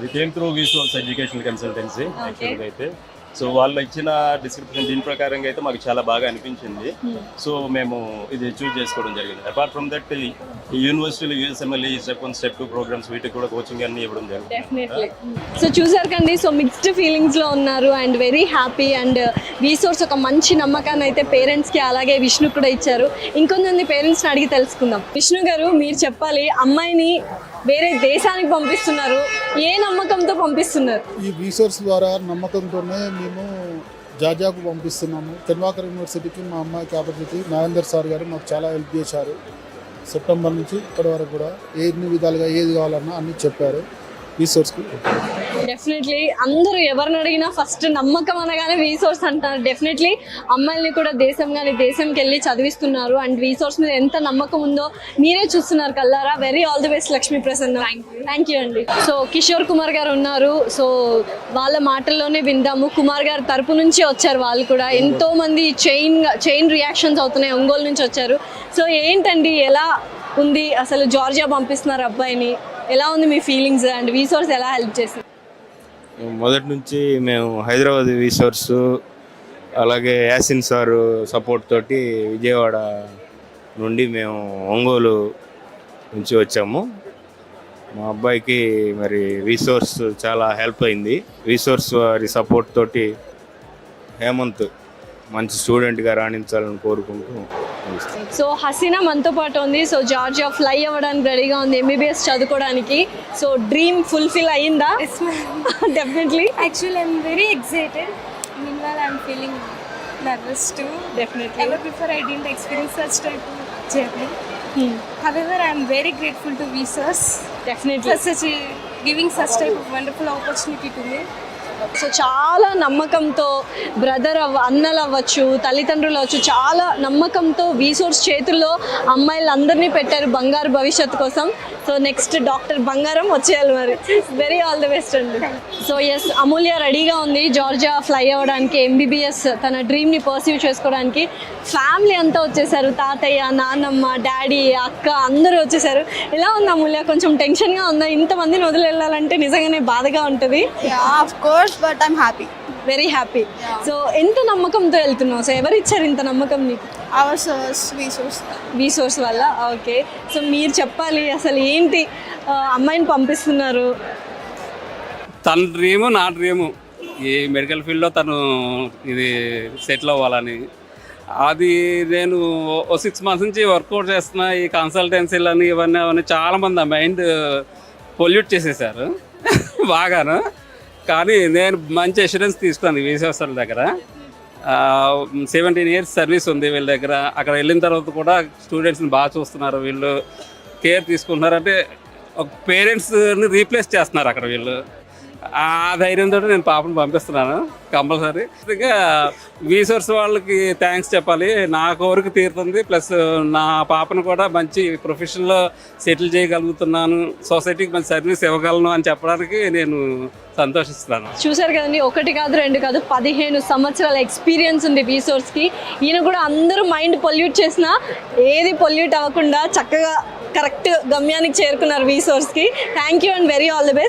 వి came through visuals educational consultancy యాక్చువల్గా అయితే. So వాళ్ళు ఇచ్చిన డిస్క్రిప్షన్ దీని ప్రకారంగా అయితే మాకు చాలా బాగా అనిపించింది. సో మేము ఇది చూస్ చేసుకోవడం జరిగింది. అపార్ట్ ఫ్రమ్ దట్ ఈ యూనివర్సిటీలో యూఎస్ఎంఎల్ఈ స్టెప్ 1 స్టెప్ 2 ప్రోగ్రామ్స్ వీటికి కూడా కోచింగ్ అన్ని ఇవ్వడం జరిగింది. డెఫినెట్లీ. సో చూసారు కండి, సో మిక్స్డ్ ఫీలింగ్స్ లో ఉన్నారు and very happy. And resource ఒక మంచి నమ్మకాన్ని అయితే పేరెంట్స్ కి అలాగే విష్ణు కూడా ఇచ్చారు. ఇంకొంతమంది పేరెంట్స్ అడిగి తెలుసుకుందాం. విష్ణు గారు, మీరు చెప్పాలి, అమ్మాయిని వేరే దేశానికి పంపిస్తున్నారు, ఏ నమ్మకంతో పంపిస్తున్నారు? ఈ రీసోర్స్ ద్వారా నమ్మకంతోనే మేము జార్జియాకు పంపిస్తున్నాము. తెన్వాకర్ యూనివర్సిటీకి మా అమ్మాయి కాబట్టి నాగేందర్ సార్ గారు మాకు చాలా హెల్ప్ చేశారు. సెప్టెంబర్ నుంచి ఇప్పటి వరకు కూడా ఎన్ని విధాలుగా ఏది కావాలన్నా అన్నీ చెప్పారు. రీసోర్స్కి డెఫినెట్లీ అందరూ ఎవరిని అడిగినా ఫస్ట్ నమ్మకం అనగానే రీసోర్స్ అంటారు. డెఫినెట్లీ అమ్మాయిల్ని కూడా దేశంకి వెళ్ళి చదివిస్తున్నారు. అండ్ రీసోర్స్ మీద ఎంత నమ్మకం ఉందో మీరే చూస్తున్నారు కల్లారా. Very all the best Lakshmi Prasanna. Thank you అండి. సో కిషోర్ కుమార్ గారు ఉన్నారు. సో వాళ్ళ మాటల్లోనే విందాము. కుమార్ గారు తరపు నుంచి వచ్చారు వాళ్ళు కూడా. ఎంతో మంది చైన్ రియాక్షన్స్ అవుతున్నాయి. ఒంగోలు నుంచి వచ్చారు. సో ఏంటండి, ఎలా ఉంది అసలు జార్జియా పంపిస్తున్నారు అబ్బాయిని, ఎలా ఉంది మీ ఫీలింగ్స్ అండ్ రీసోర్స్ ఎలా హెల్ప్ చేసింది? మొదటి నుంచి మేము హైదరాబాద్ రీసోర్స్ అలాగే యాసిన్ సారు సపోర్ట్ తోటి విజయవాడ నుండి మేము ఒంగోలు నుంచి వచ్చాము. మా అబ్బాయికి మరి రీసోర్స్ చాలా హెల్ప్ అయింది. రీసోర్స్ వారి సపోర్ట్ తోటి హేమంత్ మంచి స్టూడెంట్గా రాణించాలని కోరుకుంటూ. సో హసీనా మనతో పాటు ఉంది. సో జార్జియా ఫ్లై అవ్వడానికి రెడీగా ఉంది, ఎంబీబీఎస్ చదువుకోవడానికి. సో డ్రీమ్ ఫుల్ఫిల్ అయ్యిందా? Definitely. Actually, I'm very excited. Meanwhile, I'm feeling nervous too. Definitely. Ever before, I didn't experience such type of journey. However, I'm very grateful to Vsauce definitely. for giving such type of wonderful opportunity to me. So చాలా నమ్మకంతో అన్నలు అవ్వచ్చు, తల్లిదండ్రులు అవ్వచ్చు, చాలా నమ్మకంతో resource చేతుల్లో అమ్మాయిలందరినీ పెట్టారు బంగారు భవిష్యత్తు కోసం. సో నెక్స్ట్ డాక్టర్ బంగారం వచ్చేయాలి మరి. వెరీ ఆల్ ది బెస్ట్ అండి. సో ఎస్, అమూల్య రెడీగా ఉంది జార్జియా ఫ్లై అవ్వడానికి, ఎంబీబీఎస్ తన డ్రీమ్ని పర్సీవ్ చేసుకోవడానికి. ఫ్యామిలీ అంతా వచ్చేసారు, తాతయ్య, నాన్నమ్మ, డాడీ, అక్క అందరూ వచ్చేసారు. ఎలా ఉంది అమూల్య? కొంచెం టెన్షన్గా ఉందా? ఇంతమందిని వదిలి వెళ్ళాలంటే నిజంగానే బాధగా ఉంటుంది. Of course, but I'm happy. Very happy. So ఎంత నమ్మకంతో వెళ్తున్నావు? సో ఎవరు ఇచ్చారు ఇంత నమ్మకం నీకు? Our source, Vsauce. రీసోర్స్ వల్ల. ఓకే. సో మీరు చెప్పాలి, అసలు ఏంటి అమ్మాయిని పంపిస్తున్నారు? తన డ్రీము నా డ్రీము ఈ మెడికల్ ఫీల్డ్లో తను ఇది సెటిల్ అవ్వాలని. అది నేను 6 months నుంచి వర్కౌట్ చేస్తున్నా. ఈ కన్సల్టెన్సీలని ఇవన్నీ చాలామంది ఆ మైండ్ పొల్యూట్ చేసేసారు బాగాను. కానీ నేను మంచి అష్యూరెన్స్ తీసుకున్నాను విజయవాడ దగ్గర. 17 years సర్వీస్ ఉంది వీళ్ళ దగ్గర. అక్కడ వెళ్ళిన తర్వాత కూడా స్టూడెంట్స్ని బాగా చూస్తున్నారు, వీళ్ళు కేర్ తీసుకుంటున్నారు. అంటే ఒక పేరెంట్స్ని రీప్లేస్ చేస్తున్నారు అక్కడ వీళ్ళు. ఆ ధైర్యంతో నేను పాపను పంపిస్తున్నాను కంపల్సరీ. ఇంకా రీసోర్స్ వాళ్ళకి థ్యాంక్స్ చెప్పాలి. నా కోరిక తీరుతుంది, ప్లస్ నా పాపను కూడా మంచి ప్రొఫెషన్లో సెటిల్ చేయగలుగుతున్నాను, సొసైటీకి మంచి సర్వీస్ ఇవ్వగలను అని చెప్పడానికి నేను సంతోషిస్తున్నాను. చూసారు కదండి, 1 కాదు 2 కాదు 15 సంవత్సరాల ఎక్స్పీరియన్స్ ఉంది రీసోర్స్కి. ఈయన కూడా అందరూ మైండ్ పొల్యూట్ చేసినా ఏది పొల్యూట్ అవ్వకుండా చక్కగా కరెక్ట్ గమ్యానికి చేరుకున్నారు రీసోర్స్కి. Thank you and very all the best.